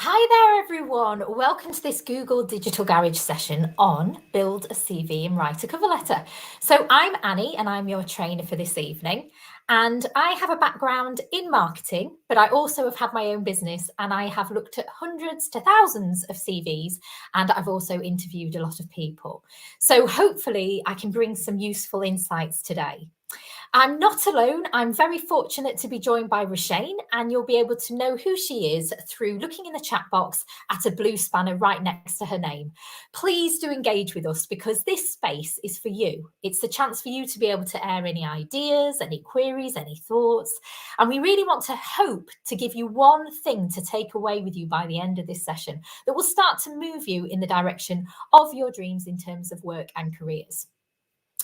Hi there, everyone. Welcome to this Google Digital Garage session on Build a CV and Write a Cover Letter. So I'm Annie and I'm your trainer for this evening. And I have a background in marketing, but I also have had my own business and I have looked at hundreds to thousands of CVs and I've also interviewed a lot of people. So hopefully I can bring some useful insights today. I'm not alone. I'm very fortunate to be joined by Roshane, and you'll be able to know who she is through looking in the chat box at a blue spanner right next to her name. Please do engage with us because this space is for you. It's the chance for you to be able to air any ideas, any queries, any thoughts. And we really want to hope to give you one thing to take away with you by the end of this session that will start to move you in the direction of your dreams in terms of work and careers.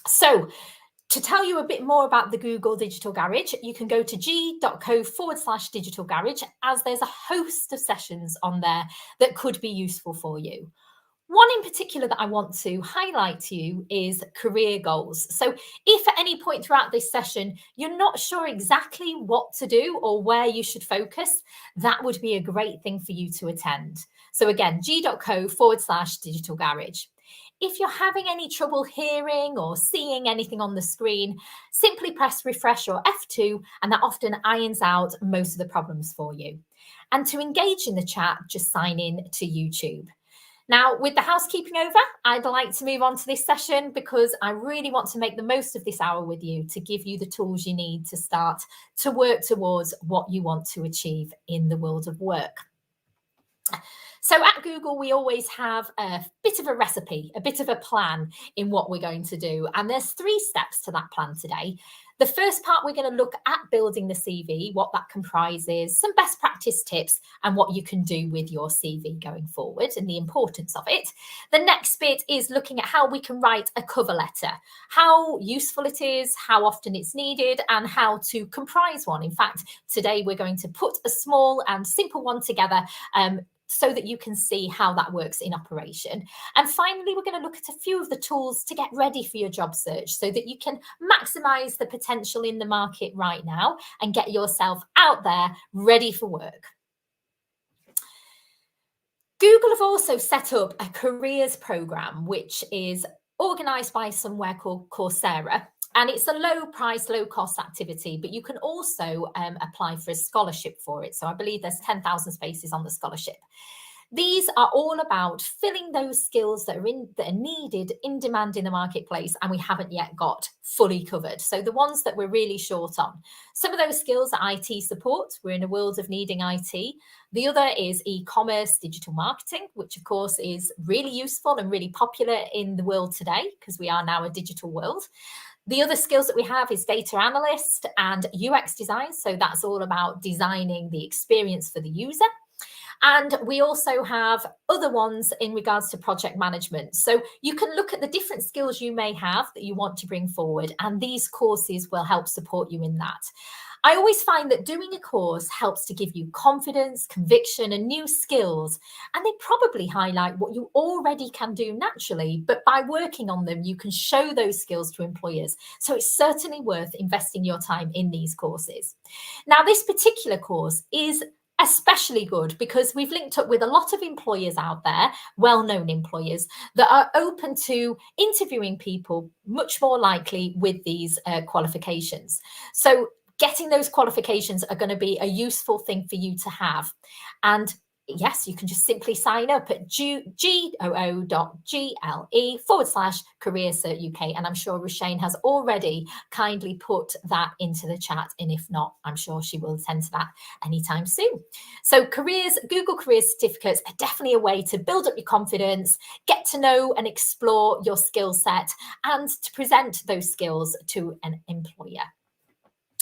So, to tell you a bit more about the Google Digital Garage, you can go to g.co/digital garage, as there's a host of sessions on there that could be useful for you. One in particular that I want to highlight to you is career goals. So if at any point throughout this session, you're not sure exactly what to do or where you should focus, that would be a great thing for you to attend. So again, g.co/digital garage. If you're having any trouble hearing or seeing anything on the screen, simply press refresh or F2, and that often irons out most of the problems for you. And to engage in the chat, just sign in to YouTube. Now, with the housekeeping over, I'd like to move on to this session because I really want to make the most of this hour with you to give you the tools you need to start to work towards what you want to achieve in the world of work. So at Google, we always have a bit of a recipe, a bit of a plan in what we're going to do. And there's 3 steps to that plan today. The first part, we're going to look at building the CV, what that comprises, some best practice tips, and what you can do with your CV going forward and the importance of it. The next bit is looking at how we can write a cover letter, how useful it is, how often it's needed, and how to comprise one. In fact, today we're going to put a small and simple one together so that you can see how that works in operation. And finally, we're going to look at a few of the tools to get ready for your job search so that you can maximize the potential in the market right now and get yourself out there ready for work. Google have also set up a careers program, which is organized by somewhere called Coursera. And it's a low price, low cost activity, but you can also apply for a scholarship for it. So I believe there's 10,000 spaces on the scholarship. These are all about filling those skills that are needed in demand in the marketplace and we haven't yet got fully covered. So the ones that we're really short on. Some of those skills are IT support. We're in a world of needing IT. The other is e-commerce, digital marketing, which of course is really useful and really popular in the world today because we are now a digital world. The other skills that we have is data analyst and UX design. So that's all about designing the experience for the user. And we also have other ones in regards to project management. So you can look at the different skills you may have that you want to bring forward, and these courses will help support you in that. I always find that doing a course helps to give you confidence, conviction, and new skills. And they probably highlight what you already can do naturally, but by working on them, you can show those skills to employers. So it's certainly worth investing your time in these courses. Now, this particular course is especially good because we've linked up with a lot of employers out there, well-known employers, that are open to interviewing people much more likely with these qualifications. So getting those qualifications are going to be a useful thing for you to have. And yes, you can just simply sign up at goo.gle/careercert UK. And I'm sure Roshane has already kindly put that into the chat. And if not, I'm sure she will attend to that anytime soon. So Google Careers certificates are definitely a way to build up your confidence, get to know and explore your skill set, and to present those skills to an employer.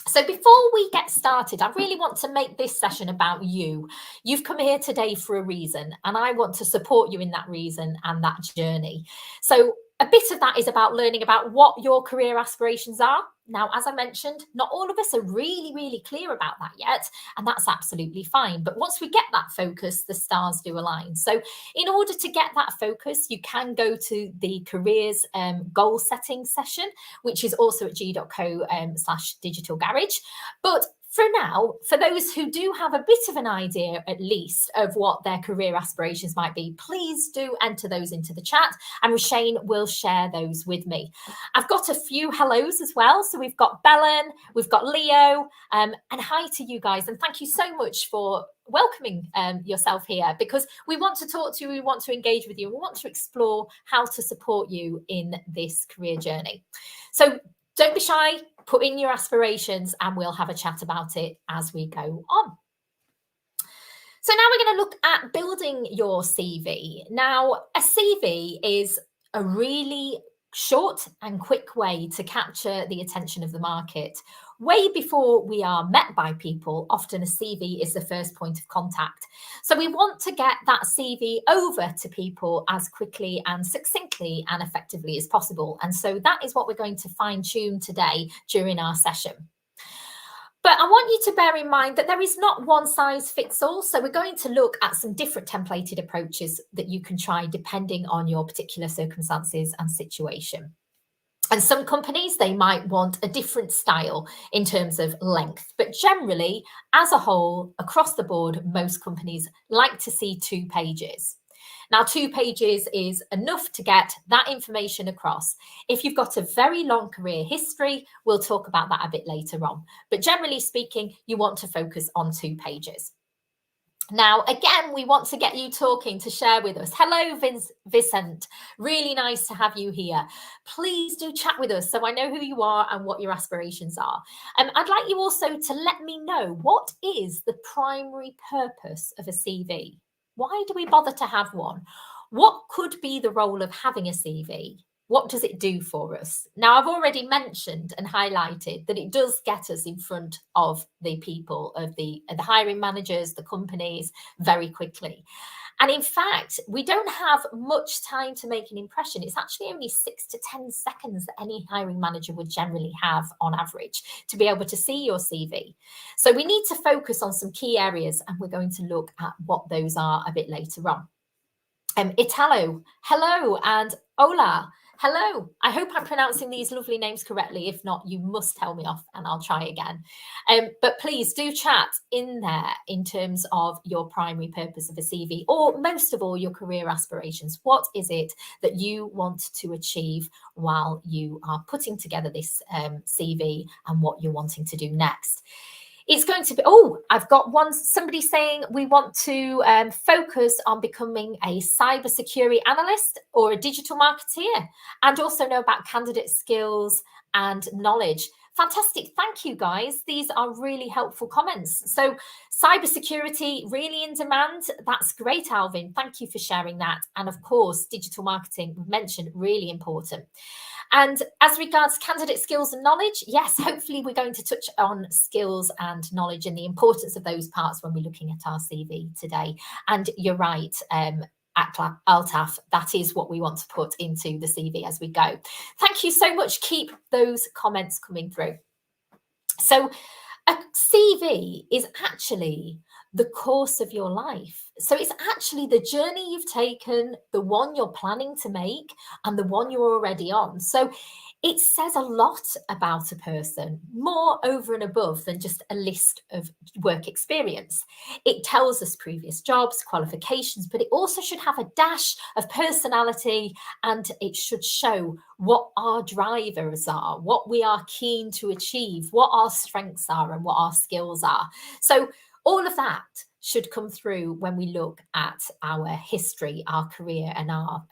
So before we get started, I really want to make this session about you. You've come here today for a reason, and I want to support you in that reason and that journey. So a bit of that is about learning about what your career aspirations are. Now, as I mentioned, not all of us are really clear about that yet, and that's absolutely fine. But once we get that focus, the stars do align. So in order to get that focus, you can go to the careers goal setting session, which is also at g.co/digital garage. But For now, for those who do have a bit of an idea, at least, of what their career aspirations might be, please do enter those into the chat, and Roshane will share those with me. I've got a few hellos as well. So we've got Belen, we've got Leo, and hi to you guys. And thank you so much for welcoming yourself here, because we want to talk to you, we want to engage with you, we want to explore how to support you in this career journey. So don't be shy, put in your aspirations, and we'll have a chat about it as we go on. So now we're going to look at building your CV. Now, a CV is a really short and quick way to capture the attention of the market. Way before we are met by people, often a CV is the first point of contact. So we want to get that CV over to people as quickly and succinctly and effectively as possible. And so that is what we're going to fine tune today during our session. But I want you to bear in mind that there is not one size fits all. So we're going to look at some different templated approaches that you can try depending on your particular circumstances and situation. And some companies, they might want a different style in terms of length. But generally, as a whole, across the board, most companies like to see 2 pages. Now, 2 pages is enough to get that information across. If you've got a very long career history, we'll talk about that a bit later on. But generally speaking, you want to focus on 2 pages. Now, again, we want to get you talking to share with us. Hello, Vicent. Really nice to have you here. Please do chat with us so I know who you are and what your aspirations are. I'd like you also to let me know, what is the primary purpose of a CV? Why do we bother to have one? What could be the role of having a CV? What does it do for us? Now, I've already mentioned and highlighted that it does get us in front of the people, of the hiring managers, the companies, very quickly. And in fact, we don't have much time to make an impression. It's actually only 6 to 10 seconds that any hiring manager would generally have on average to be able to see your CV. So we need to focus on some key areas, and we're going to look at what those are a bit later on. Italo, hello, and Ola, hello. I hope I'm pronouncing these lovely names correctly. If not, you must tell me off and I'll try again. But please do chat in there in terms of your primary purpose of a CV, or most of all, your career aspirations. What is it that you want to achieve while you are putting together this CV, and what you're wanting to do next? It's going to be, I've got somebody saying we want to focus on becoming a cybersecurity analyst or a digital marketeer, and also know about candidate skills and knowledge. Fantastic. Thank you, guys. These are really helpful comments. So cybersecurity really in demand. That's great, Alvin. Thank you for sharing that. And of course, digital marketing, we've mentioned, really important. And as regards candidate skills and knowledge, yes, hopefully we're going to touch on skills and knowledge and the importance of those parts when we're looking at our CV today. And you're right, Altaf, that is what we want to put into the CV as we go. Thank you so much. Keep those comments coming through. So a CV is actually the course of your life. So it's actually the journey you've taken, the one you're planning to make, and the one you're already on. So it says a lot about a person, more over and above than just a list of work experience. It tells us previous jobs, qualifications, but it also should have a dash of personality, and it should show what our drivers are, what we are keen to achieve, what our strengths are, and what our skills are. So all of that should come through when we look at our history, our career, and our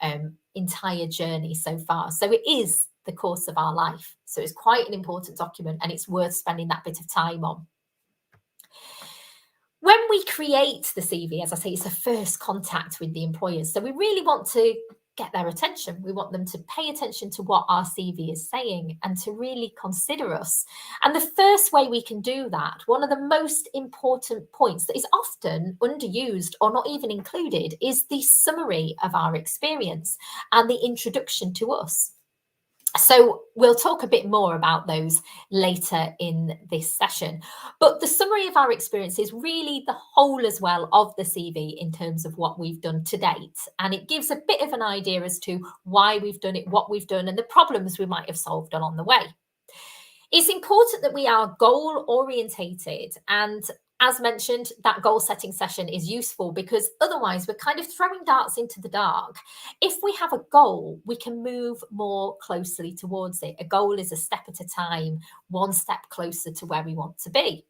entire journey so far. So it is the course of our life. So it's quite an important document, and it's worth spending that bit of time on. When we create the CV, as I say, it's a first contact with the employers. So we really want to get their attention. We want them to pay attention to what our CV is saying and to really consider us. And the first way we can do that, one of the most important points that is often underused or not even included, is the summary of our experience and the introduction to us. So we'll talk a bit more about those later in this session. But the summary of our experience is really the whole as well of the CV in terms of what we've done to date. And it gives a bit of an idea as to why we've done it, what we've done, and the problems we might have solved along the way. It's important that we are goal orientated, and as mentioned, that goal setting session is useful because otherwise we're kind of throwing darts into the dark. If we have a goal, we can move more closely towards it. A goal is a step at a time, one step closer to where we want to be.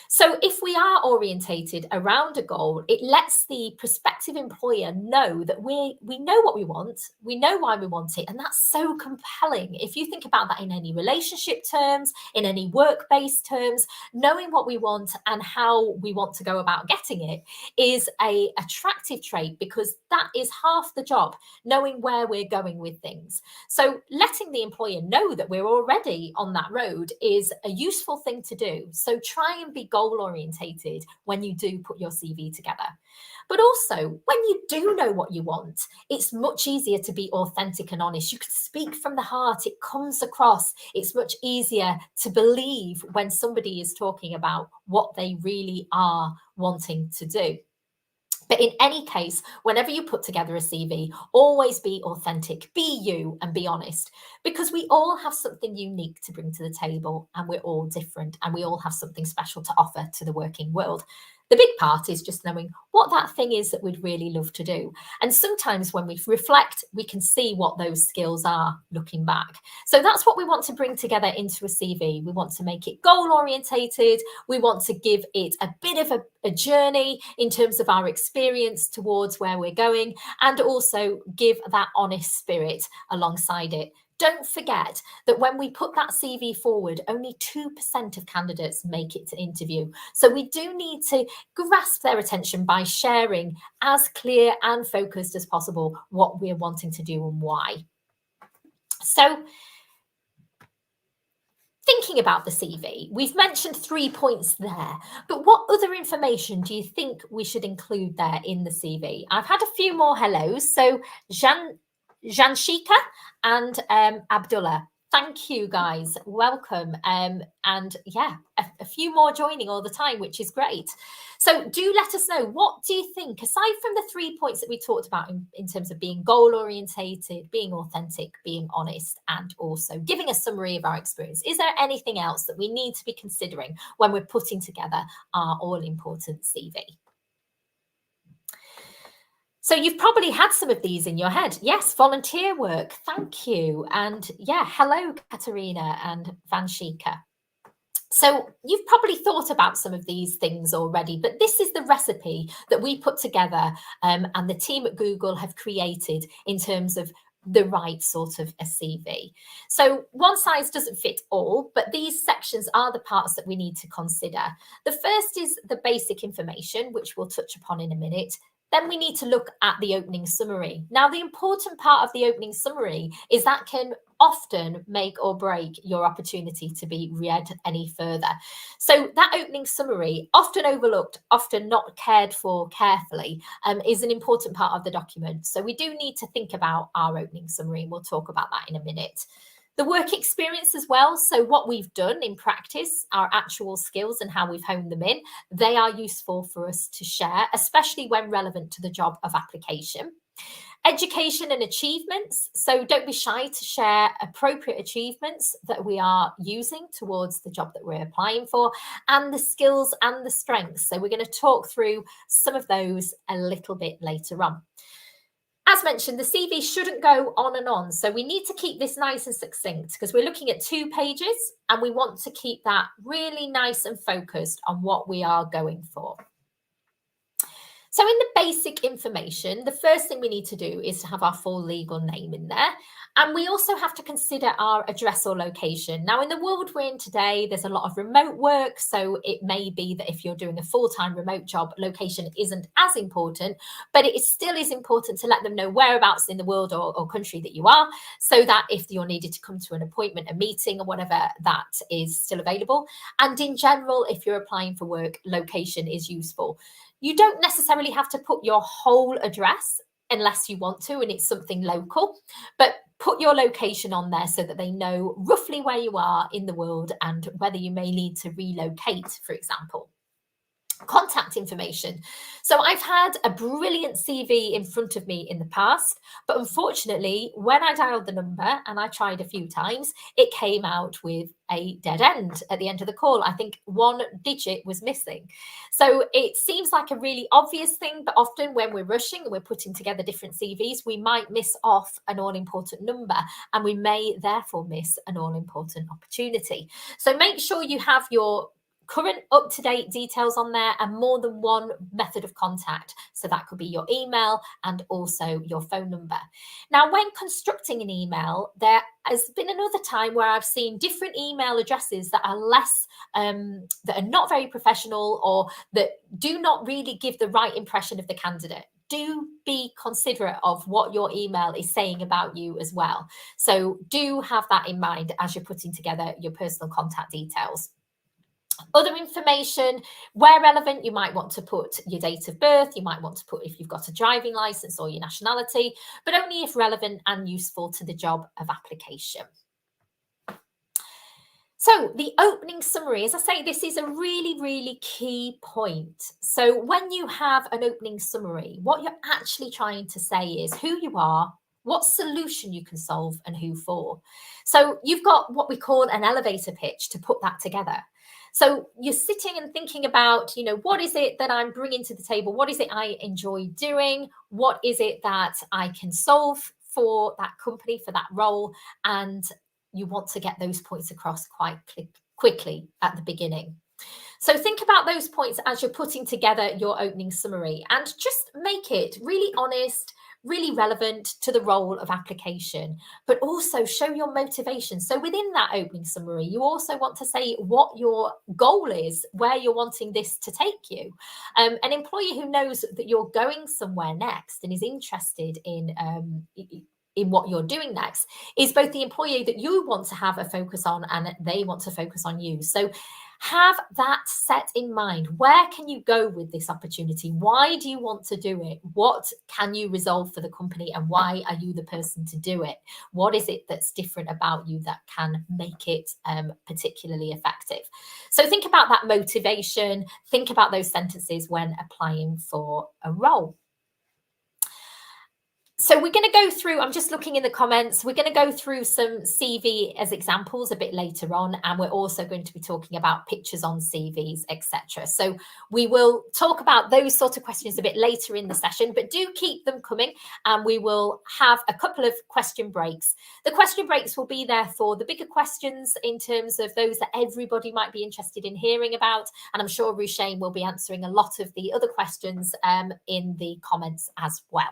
So if we are orientated around a goal, it lets the prospective employer know that we know what we want, we know why we want it, and that's so compelling. If you think about that in any relationship terms, in any work-based terms, knowing what we want and how we want to go about getting it is a attractive trait, because that is half the job, knowing where we're going with things. So letting the employer know that we're already on that road is a useful thing to do. So try and be goal orientated when you do put your CV together. But also, when you do know what you want, it's much easier to be authentic and honest. You can speak from the heart, it comes across. It's much easier to believe when somebody is talking about what they really are wanting to do. But in any case, whenever you put together a CV, always be authentic, be you, and be honest, because we all have something unique to bring to the table, and we're all different, and we all have something special to offer to the working world. The big part is just knowing what that thing is that we'd really love to do. And sometimes when we reflect, we can see what those skills are looking back. So that's what we want to bring together into a CV. We want to make it goal orientated. We want to give it a bit of a journey in terms of our experience towards where we're going, and also give that honest spirit alongside it. Don't forget that when we put that CV forward, only 2% of candidates make it to interview. So we do need to grasp their attention by sharing as clear and focused as possible what we're wanting to do and why. So thinking about the CV, we've mentioned 3 points there, but what other information do you think we should include there in the CV? I've had a few more hellos. So Janshika and Abdullah, thank you guys, welcome. And yeah, a few more joining all the time, which is great. So do let us know, what do you think, aside from the 3 points that we talked about in terms of being goal orientated, being authentic, being honest, and also giving a summary of our experience, is there anything else that we need to be considering when we're putting together our all-important CV? So you've probably had some of these in your head. Yes, volunteer work. Thank you. And yeah, hello, Katerina and Vanshika. So you've probably thought about some of these things already, but this is the recipe that we put together and the team at Google have created in terms of the right sort of a CV. So one size doesn't fit all, but these sections are the parts that we need to consider. The first is the basic information, which we'll touch upon in a minute. Then we need to look at the opening summary. Now, the important part of the opening summary is that can often make or break your opportunity to be read any further. So that opening summary, often overlooked, often not cared for carefully, is an important part of the document. So we do need to think about our opening summary, and we'll talk about that in a minute. The work experience as well. So what we've done in practice, our actual skills and how we've honed them in, they are useful for us to share, especially when relevant to the job of application. Education and achievements. So don't be shy to share appropriate achievements that we are using towards the job that we're applying for, and the skills and the strengths. So we're going to talk through some of those a little bit later on. As mentioned, the CV shouldn't go on and on. So we need to keep this nice and succinct because we're looking at 2 pages and we want to keep that really nice and focused on what we are going for. So in the basic information, the first thing we need to do is to have our full legal name in there. And we also have to consider our address or location. Now, in the world we're in today, there's a lot of remote work. So it may be that if you're doing a full-time remote job, location isn't as important, but it still is important to let them know whereabouts in the world or country that you are, so that if you're needed to come to an appointment, a meeting or whatever, that is still available. And in general, if you're applying for work, location is useful. You don't necessarily have to put your whole address unless you want to and it's something local, but put your location on there so that they know roughly where you are in the world and whether you may need to relocate, for example. contact information. So I've had a brilliant CV in front of me in the past, but unfortunately, when I dialed the number and I tried a few times, it came out with a dead end at the end of the call. I think one digit was missing. So it seems like a really obvious thing, but often when we're rushing and we're putting together different CVs, we might miss off an all-important number, and we may therefore miss an all-important opportunity. So make sure you have your current up-to-date details on there and more than one method of contact. So that could be your email and also your phone number. Now, when constructing an email, there has been another time where I've seen different email addresses that are less, that are not very professional, or that do not really give the right impression of the candidate. Do be considerate of what your email is saying about you as well. So do have that in mind as you're putting together your personal contact details. Other information, where relevant, you might want to put your date of birth, you might want to put if you've got a driving license or your nationality, but only if relevant and useful to the job of application. So the opening summary, as I say, this is a really, really key point. So when you have an opening summary, what you're actually trying to say is who you are, what solution you can solve, and who for. So you've got what we call an elevator pitch to put that together. So you're sitting and thinking about, what is it that I'm bringing to the table? What is it I enjoy doing? What is it that I can solve for that company, for that role? And you want to get those points across quite quickly at the beginning. So think about those points as you're putting together your opening summary, and just make it really honest, really relevant to the role of application, but also show your motivation. So within that opening summary, you also want to say what your goal is, where you're wanting this to take you. An employee who knows that you're going somewhere next and is interested in what you're doing next is both the employee that you want to have a focus on and they want to focus on you. So have that set in mind. Where can you go with this opportunity? Why do you want to do it? What can you resolve for the company, and why are you the person to do it? What is it that's different about you that can make it particularly effective? So think about that motivation. Think about those sentences when applying for a role. So we're going to go through, I'm just looking in the comments, we're going to go through some CV as examples a bit later on, and we're also going to be talking about pictures on CVs, etc. So we will talk about those sort of questions a bit later in the session, but do keep them coming, and we will have a couple of question breaks. The question breaks will be there for the bigger questions in terms of those that everybody might be interested in hearing about, and I'm sure Rushane will be answering a lot of the other questions in the comments as well.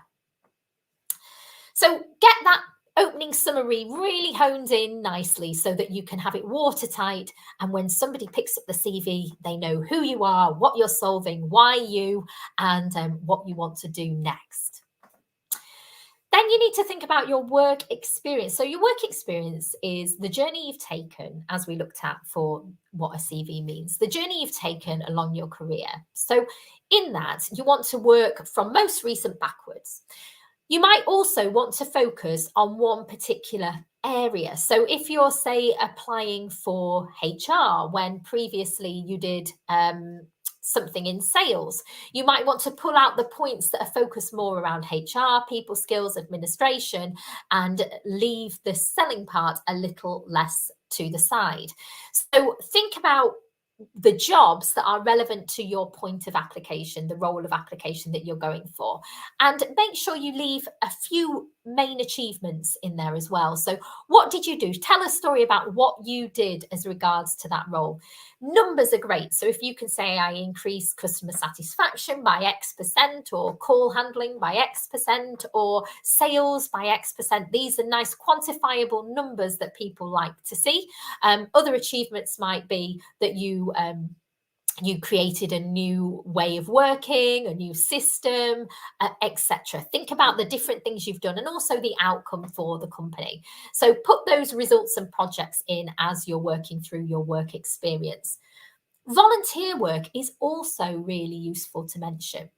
So get that opening summary really honed in nicely so that you can have it watertight. And when somebody picks up the CV, they know who you are, what you're solving, why you, and what you want to do next. Then you need to think about your work experience. So your work experience is the journey you've taken, as we looked at for what a CV means, the journey you've taken along your career. So in that, you want to work from most recent backwards. You might also want to focus on one particular area. So if you're, say, applying for HR when previously you did something in sales, you might want to pull out the points that are focused more around HR, people skills, administration, and leave the selling part a little less to the side. So think about the jobs that are relevant to your point of application, the role of application that you're going for. And make sure you leave a few main achievements in there as well. So what did you do? Tell a story about what you did as regards to that role. Numbers are great. So if you can say, I increased customer satisfaction by X%, or call handling by X%, or sales by X%, these are nice quantifiable numbers that people like to see. Other achievements might be that you created a new way of working, a new system, etc. Think about the different things you've done and also the outcome for the company. So put those results and projects in as you're working through your work experience. Volunteer work is also really useful to mention.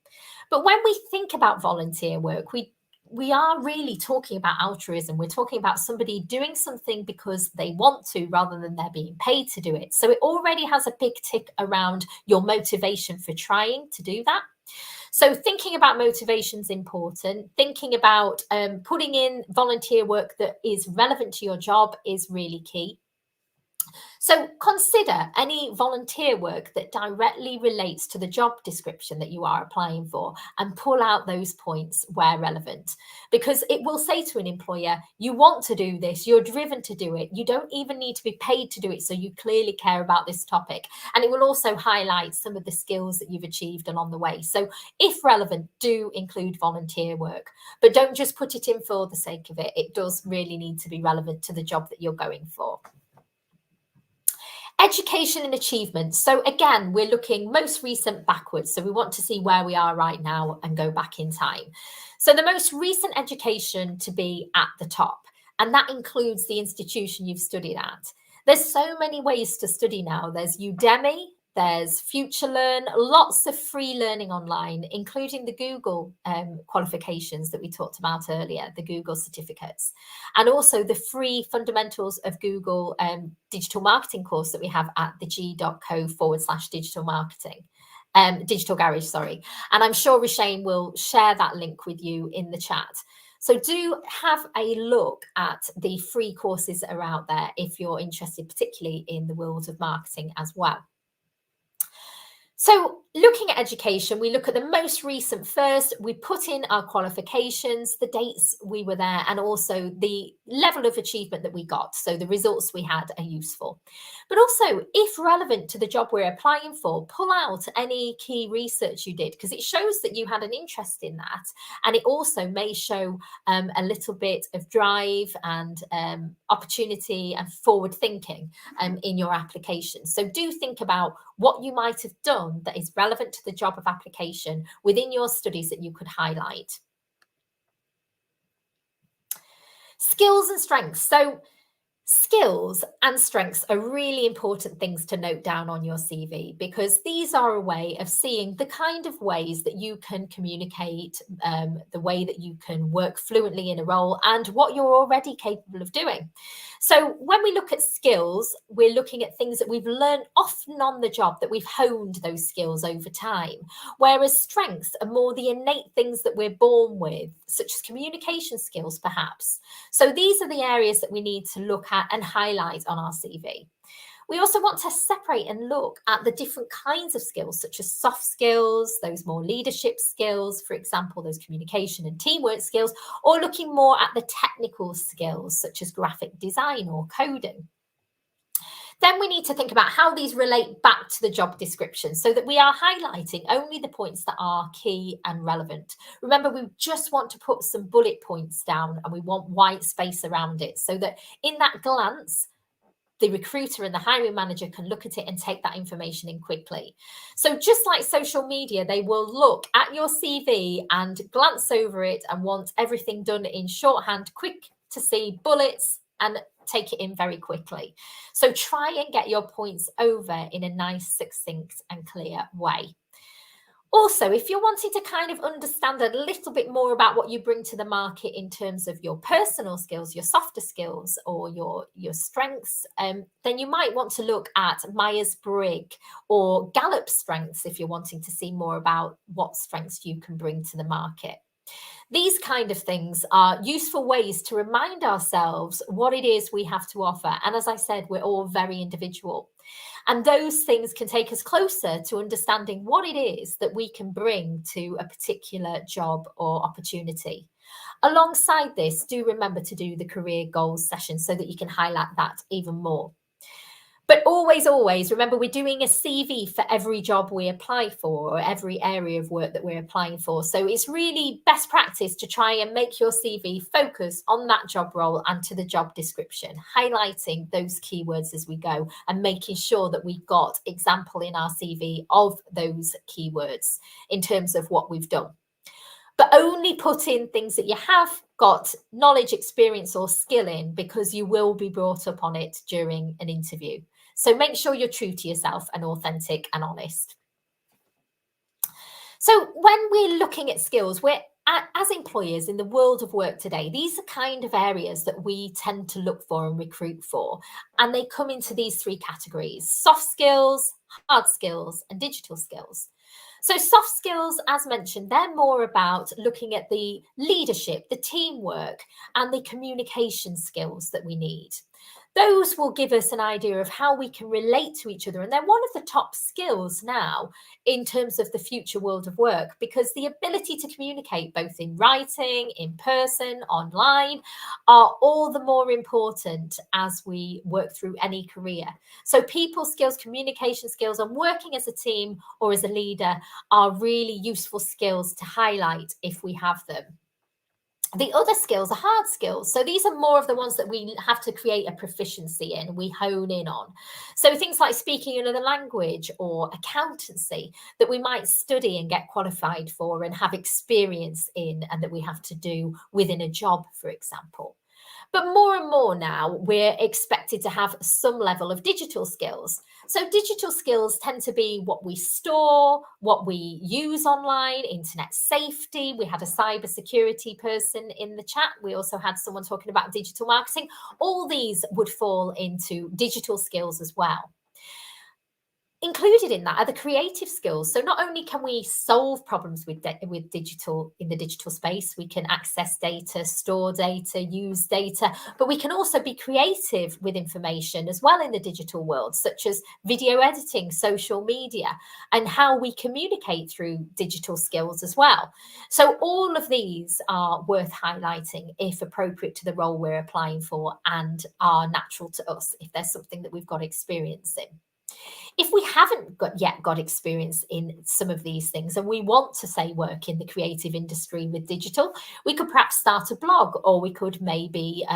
But when we think about volunteer work, we we are really talking about altruism. We're talking about somebody doing something because they want to rather than they're being paid to do it. So it already has a big tick around your motivation for trying to do that. So thinking about motivation is important. Thinking about putting in volunteer work that is relevant to your job is really key. So consider any volunteer work that directly relates to the job description that you are applying for and pull out those points where relevant, because it will say to an employer, you want to do this, you're driven to do it, you don't even need to be paid to do it, so you clearly care about this topic. And it will also highlight some of the skills that you've achieved along the way. So if relevant, do include volunteer work, but don't just put it in for the sake of it. It does really need to be relevant to the job that you're going for. Education and achievement. So again, we're looking most recent backwards. So we want to see where we are right now and go back in time. So the most recent education to be at the top, and that includes the institution you've studied at. There's so many ways to study now. There's Udemy, there's FutureLearn, lots of free learning online, including the Google qualifications that we talked about earlier, the Google certificates, and also the free fundamentals of Google digital marketing course that we have at theg.co/digital marketing. Digital Garage, sorry. And I'm sure Rashane will share that link with you in the chat. So do have a look at the free courses that are out there if you're interested, particularly in the world of marketing as well. So looking at education, we look at the most recent first. We put in our qualifications, the dates we were there, and also the level of achievement that we got. So the results we had are useful. But also, if relevant to the job we're applying for, pull out any key research you did, because it shows that you had an interest in that. And it also may show a little bit of drive and opportunity and forward thinking in your application. So do think about what you might have done that is relevant to the job of application within your studies that you could highlight. Skills and strengths. So skills and strengths are really important things to note down on your CV, because these are a way of seeing the kind of ways that you can communicate, the way that you can work fluently in a role, and what you're already capable of doing. So when we look at skills, we're looking at things that we've learned often on the job, that we've honed those skills over time, whereas strengths are more the innate things that we're born with, such as communication skills, perhaps. So these are the areas that we need to look at and highlight on our CV. We also want to separate and look at the different kinds of skills, such as soft skills, those more leadership skills, for example, those communication and teamwork skills, or looking more at the technical skills, such as graphic design or coding. Then we need to think about how these relate back to the job description, so that we are highlighting only the points that are key and relevant. Remember, we just want to put some bullet points down, and we want white space around it, so that in that glance, the recruiter and the hiring manager can look at it and take that information in quickly. So just like social media, they will look at your CV and glance over it and want everything done in shorthand, quick to see bullets, and take it in very quickly. So try and get your points over in a nice, succinct and clear way. Also, if you're wanting to kind of understand a little bit more about what you bring to the market in terms of your personal skills, your softer skills, or your strengths, then you might want to look at Myers-Briggs or Gallup strengths if you're wanting to see more about what strengths you can bring to the market. These kind of things are useful ways to remind ourselves what it is we have to offer. And as I said, we're all very individual. And those things can take us closer to understanding what it is that we can bring to a particular job or opportunity. Alongside this, do remember to do the career goals session so that you can highlight that even more. But always, always remember, we're doing a CV for every job we apply for, or every area of work that we're applying for. So it's really best practice to try and make your CV focus on that job role and to the job description, highlighting those keywords as we go and making sure that we've got example in our CV of those keywords in terms of what we've done. But only put in things that you have got knowledge, experience, or skill in, because you will be brought up on it during an interview. So make sure you're true to yourself and authentic and honest. So when we're looking at skills, we're as employers in the world of work today, these are kind of areas that we tend to look for and recruit for. And they come into these three categories: soft skills, hard skills, and digital skills. So soft skills, as mentioned, they're more about looking at the leadership, the teamwork, and the communication skills that we need. Those will give us an idea of how we can relate to each other. And they're one of the top skills now in terms of the future world of work, because the ability to communicate both in writing, in person, online, are all the more important as we work through any career. So people skills, communication skills, and working as a team or as a leader are really useful skills to highlight if we have them. The other skills are hard skills. So these are more of the ones that we have to create a proficiency in, we hone in on. So things like speaking another language or accountancy that we might study and get qualified for and have experience in, and that we have to do within a job, for example. But more and more now, we're expected to have some level of digital skills. So digital skills tend to be what we store, what we use online, internet safety. We had a cybersecurity person in the chat. We also had someone talking about digital marketing. All these would fall into digital skills as well. Included in that are the creative skills. So not only can we solve problems with digital in the digital space, we can access data, store data, use data, but we can also be creative with information as well in the digital world, such as video editing, social media, and how we communicate through digital skills as well. So all of these are worth highlighting if appropriate to the role we're applying for and are natural to us if there's something that we've got experience in. If we haven't yet got experience in some of these things and we want to, say, work in the creative industry with digital, we could perhaps start a blog, or we could maybe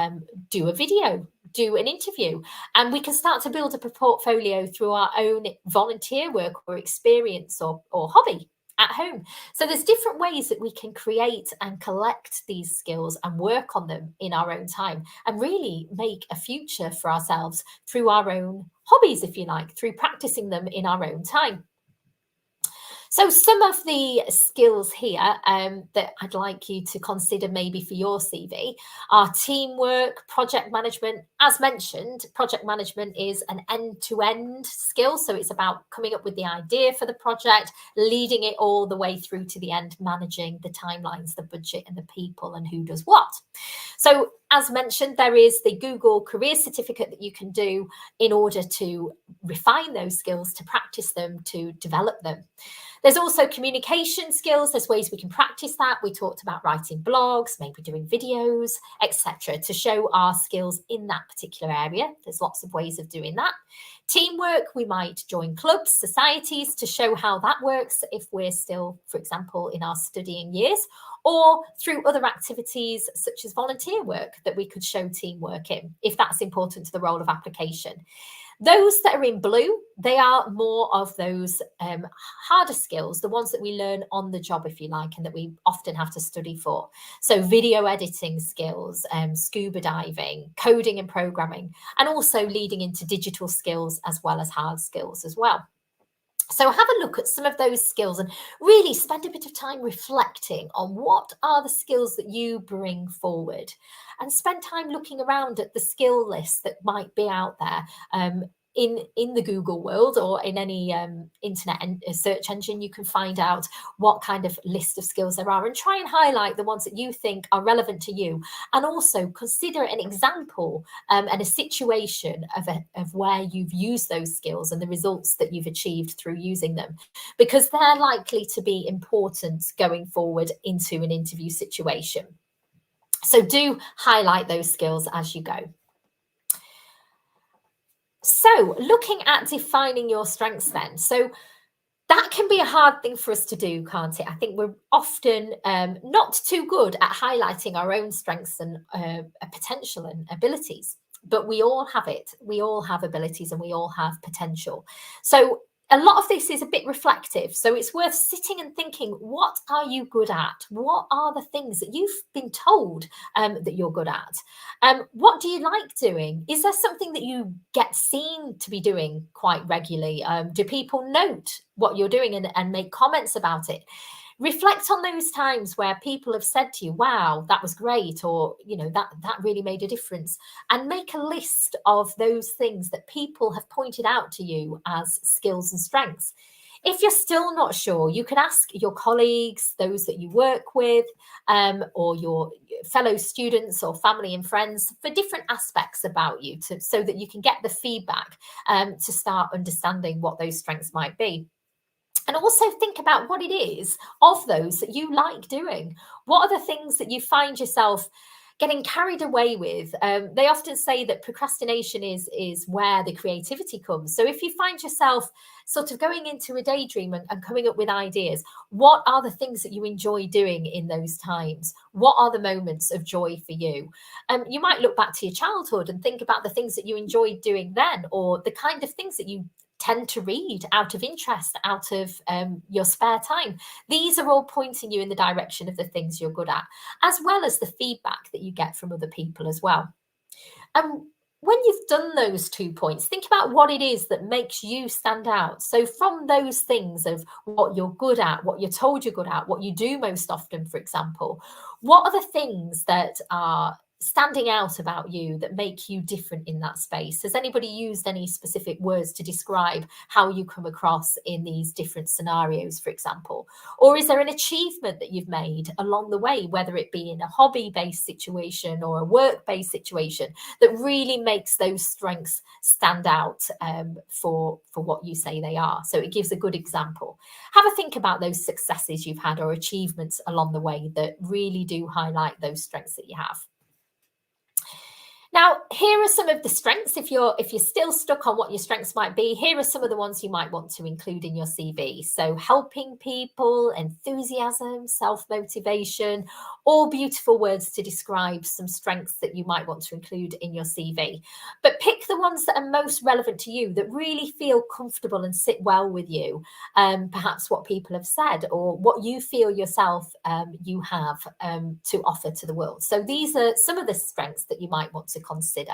do a video, do an interview, and we can start to build up a portfolio through our own volunteer work or experience or hobby at home. So there's different ways that we can create and collect these skills and work on them in our own time and really make a future for ourselves through our own hobbies, if you like, through practicing them in our own time. So some of the skills here that I'd like you to consider maybe for your CV are teamwork, project management. As mentioned, project management is an end-to-end skill. So it's about coming up with the idea for the project, leading it all the way through to the end, managing the timelines, the budget, and the people, and who does what. So as mentioned, there is the Google Career Certificate that you can do in order to refine those skills, to practice them, to develop them. There's also communication skills. There's ways we can practice that. We talked about writing blogs, maybe doing videos, etc., to show our skills in that particular area. There's lots of ways of doing that. Teamwork, we might join clubs, societies to show how that works if we're still, for example, in our studying years, or through other activities such as volunteer work that we could show teamwork in, if that's important to the role of application. Those that are in blue, they are more of those harder skills, the ones that we learn on the job, if you like, and that we often have to study for. So video editing skills, scuba diving, coding and programming, and also leading into digital skills as well as hard skills as well. So have a look at some of those skills and really spend a bit of time reflecting on what are the skills that you bring forward, and spend time looking around at the skill list that might be out there in the Google world, or in any internet and search engine. You can find out what kind of list of skills there are and try and highlight the ones that you think are relevant to you, and also consider an example and a situation of where you've used those skills and the results that you've achieved through using them, because they're likely to be important going forward into an interview situation. So do highlight those skills as you go. So looking at defining your strengths then. So that can be a hard thing for us to do, can't it? I think we're often not too good at highlighting our own strengths and potential and abilities, but we all have it. We all have abilities and we all have potential. So a lot of this is a bit reflective. So it's worth sitting and thinking, what are you good at? What are the things that you've been told that you're good at? What do you like doing? Is there something that you get seen to be doing quite regularly? Do people note what you're doing and make comments about it? Reflect on those times where people have said to you, wow, that was great, or that really made a difference, and make a list of those things that people have pointed out to you as skills and strengths. If you're still not sure, you can ask your colleagues, those that you work with, or your fellow students or family and friends for different aspects about you, so that you can get the feedback to start understanding what those strengths might be. And also think about what it is of those that you like doing. What are the things that you find yourself getting carried away with? They often say that procrastination is where the creativity comes. So if you find yourself sort of going into a daydream and coming up with ideas, what are the things that you enjoy doing in those times? What are the moments of joy for you? You might look back to your childhood and think about the things that you enjoyed doing then, or the kind of things that you tend to read out of interest, out of your spare time. These are all pointing you in the direction of the things you're good at, as well as the feedback that you get from other people as well. And when you've done those 2 points, think about what it is that makes you stand out. So from those things of what you're good at, what you're told you're good at, what you do most often, for example, what are the things that are standing out about you that make you different in that space? Has anybody used any specific words to describe how you come across in these different scenarios, for example? Or is there an achievement that you've made along the way, whether it be in a hobby-based situation or a work-based situation, that really makes those strengths stand out for what you say they are? So it gives a good example. Have a think about those successes you've had or achievements along the way that really do highlight those strengths that you have. Now, here are some of the strengths. If you're still stuck on what your strengths might be, here are some of the ones you might want to include in your CV. So helping people, enthusiasm, self-motivation, all beautiful words to describe some strengths that you might want to include in your CV. But pick the ones that are most relevant to you, that really feel comfortable and sit well with you. Perhaps what people have said or what you feel yourself you have to offer to the world. So these are some of the strengths that you might want to consider.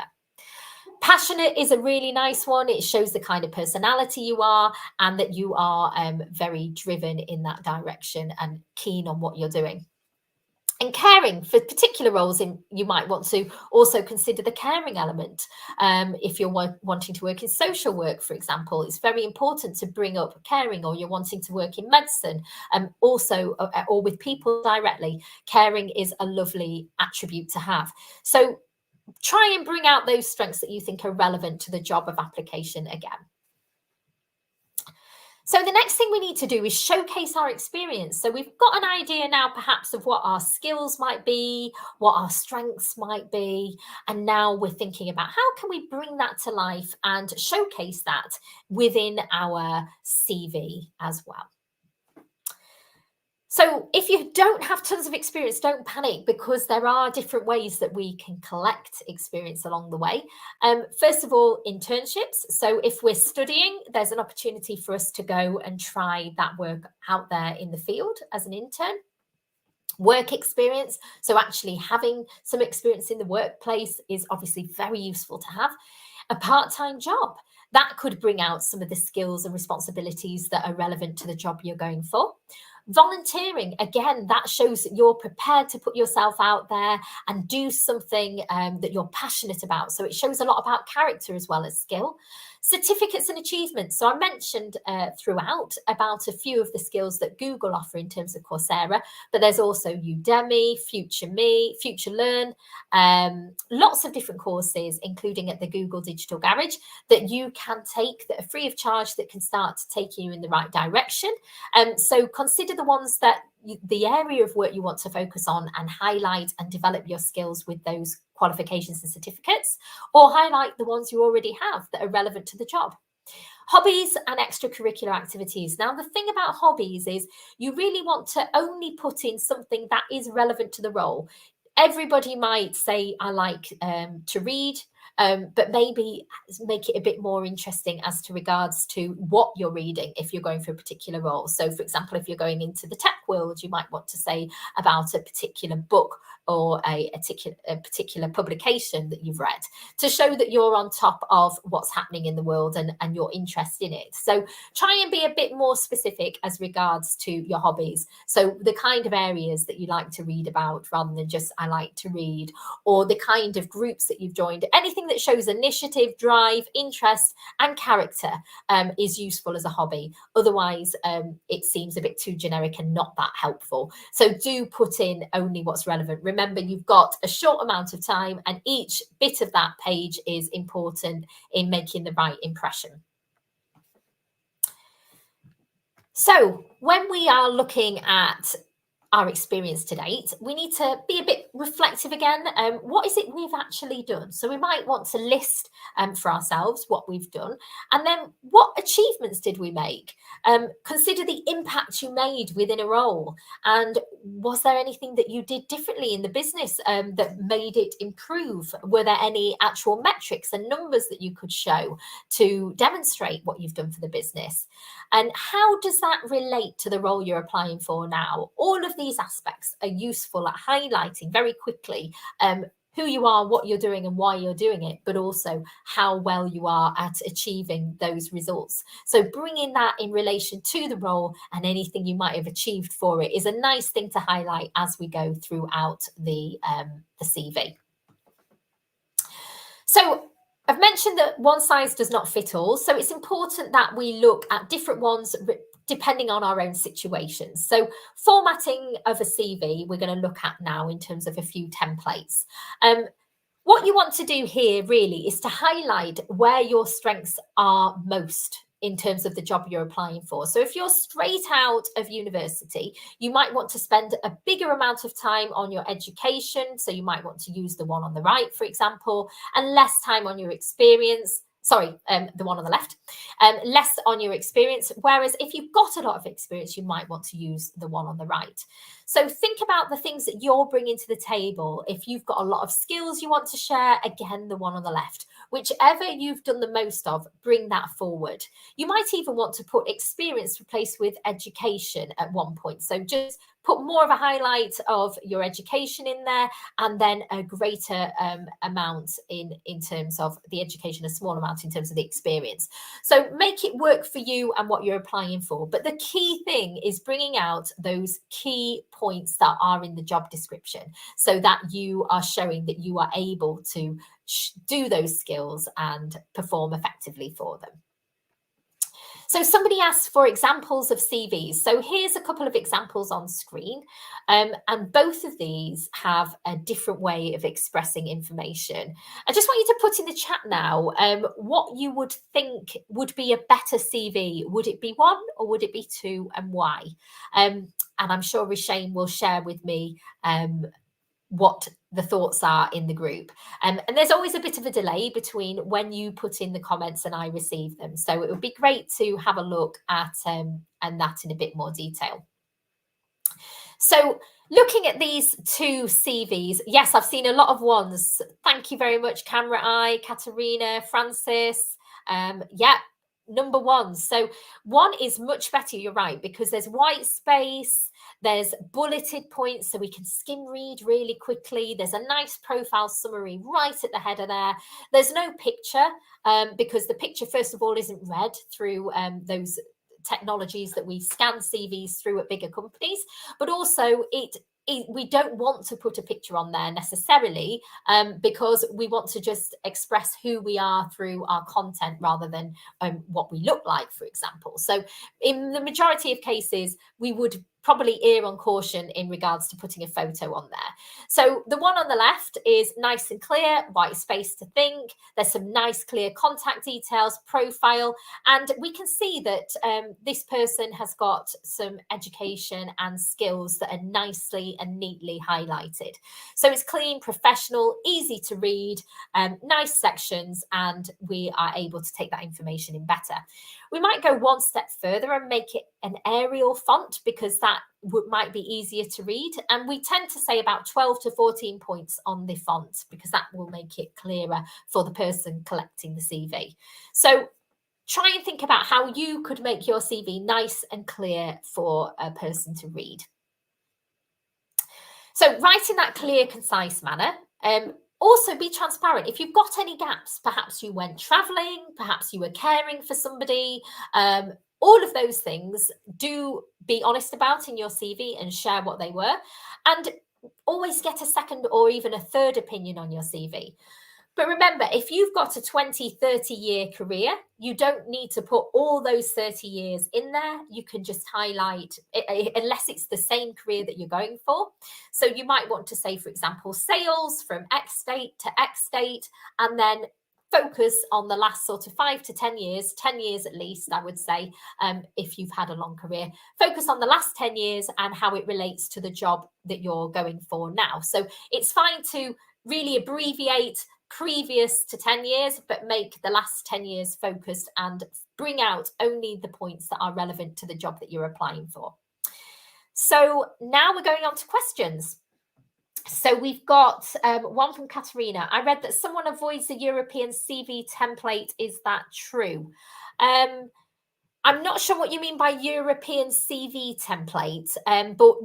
Passionate is a really nice one. It shows the kind of personality you are and that you are very driven in that direction and keen on what you're doing. And caring, for particular roles, you might want to also consider the caring element. If you're wanting to work in social work, for example, it's very important to bring up caring, or you're wanting to work in medicine, also, or with people directly. Caring is a lovely attribute to have. So try and bring out those strengths that you think are relevant to the job of application again. So the next thing we need to do is showcase our experience. So we've got an idea now perhaps of what our skills might be, what our strengths might be, and now we're thinking about how can we bring that to life and showcase that within our CV as well. So if you don't have tons of experience, don't panic, because there are different ways that we can collect experience along the way. First of all, internships. So if we're studying, there's an opportunity for us to go and try that work out there in the field as an intern. Work experience. So actually having some experience in the workplace is obviously very useful to have. A part-time job. That could bring out some of the skills and responsibilities that are relevant to the job you're going for. Volunteering, again, that shows that you're prepared to put yourself out there and do something that you're passionate about. So it shows a lot about character as well as skill. Certificates and achievements. So I mentioned throughout about a few of the skills that Google offer in terms of Coursera, but there's also Udemy, FutureLearn, lots of different courses, including at the Google Digital Garage, that you can take that are free of charge, that can start to take you in the right direction. So consider the ones that the area of work you want to focus on, and highlight and develop your skills with those qualifications and certificates, or highlight the ones you already have that are relevant to the job. Hobbies and extracurricular activities. Now, the thing about hobbies is you really want to only put in something that is relevant to the role. Everybody might say, I like to read. but maybe make it a bit more interesting as to regards to what you're reading if you're going for a particular role. So, for example, if you're going into the tech world, you might want to say about a particular book or a particular publication that you've read to show that you're on top of what's happening in the world and your interest in it. So try and be a bit more specific as regards to your hobbies. So the kind of areas that you like to read about rather than just I like to read, or the kind of groups that you've joined. Anything that shows initiative, drive, interest and character is useful as a hobby. Otherwise, it seems a bit too generic and not that helpful. So do put in only what's relevant. Remember, you've got a short amount of time and each bit of that page is important in making the right impression. So when we are looking at our experience to date, we need to be a bit reflective again. What is it we've actually done? So we might want to list for ourselves what we've done, and then what achievements did we make? Consider the impact you made within a role, and was there anything that you did differently in the business that made it improve? Were there any actual metrics and numbers that you could show to demonstrate what you've done for the business? And how does that relate to the role you're applying for now? All of these aspects are useful at highlighting very quickly who you are, what you're doing and why you're doing it, but also how well you are at achieving those results. So bringing that in relation to the role and anything you might have achieved for it is a nice thing to highlight as we go throughout the CV. So I've mentioned that one size does not fit all. So it's important that we look at different ones depending on our own situations. So formatting of a CV, we're going to look at now in terms of a few templates. What you want to do here really is to highlight where your strengths are most in terms of the job you're applying for. So if you're straight out of university, you might want to spend a bigger amount of time on your education. So you might want to use the one on the right, for example, and less time on your experience. Sorry, the one on the left, less on your experience. Whereas if you've got a lot of experience, you might want to use the one on the right. So think about the things that you're bringing to the table. If you've got a lot of skills you want to share, again, the one on the left. Whichever you've done the most of, bring that forward. You might even want to put experience replaced with education at one point. So just put more of a highlight of your education in there, and then a greater amount in terms of the education, a small amount in terms of the experience. So make it work for you and what you're applying for. But the key thing is bringing out those key points that are in the job description so that you are showing that you are able to do those skills and perform effectively for them. So somebody asked for examples of CVs. So here's a couple of examples on screen. And both of these have a different way of expressing information. I just want you to put in the chat now what you would think would be a better CV. Would it be 1 or would it be 2, and why? And I'm sure Rishane will share with me what the thoughts are in the group. And there's always a bit of a delay between when you put in the comments and I receive them. So it would be great to have a look at and that in a bit more detail. So looking at these 2 CVs, yes, I've seen a lot of ones. Thank you very much, Camera Eye, Katerina, Francis. Yeah, number 1. So 1 is much better, you're right, because there's white space, there's bulleted points so we can skim read really quickly. There's a nice profile summary right at the header there. There's no picture because the picture, first of all, isn't read through those technologies that we scan CVs through at bigger companies, but also we don't want to put a picture on there necessarily because we want to just express who we are through our content rather than what we look like, for example. So in the majority of cases, we would probably err on caution in regards to putting a photo on there. So the one on the left is nice and clear, white space to think. There's some nice clear contact details, profile, and we can see that this person has got some education and skills that are nicely and neatly highlighted. So it's clean, professional, easy to read, nice sections, and we are able to take that information in better. We might go one step further and make it an Arial font because that might be easier to read. And we tend to say about 12 to 14 points on the font because that will make it clearer for the person collecting the CV. So try and think about how you could make your CV nice and clear for a person to read. So write in that clear, concise manner. Also be transparent. If you've got any gaps, perhaps you went traveling, perhaps you were caring for somebody, all of those things, do be honest about in your CV and share what they were. And always get a second or even a third opinion on your CV. But remember, if you've got a 20, 30-year career, you don't need to put all those 30 years in there. You can just highlight, unless it's the same career that you're going for. So you might want to say, for example, sales from X date to X date, and then focus on the last sort of 5 to 10 years, 10 years at least, I would say, if you've had a long career. Focus on the last 10 years and how it relates to the job that you're going for now. So it's fine to really abbreviate previous to 10 years, but make the last 10 years focused and bring out only the points that are relevant to the job that you're applying for. So now we're going on to questions. So we've got one from Katerina. I read that someone avoids the European CV template. Is that true? I'm not sure what you mean by European CV template, but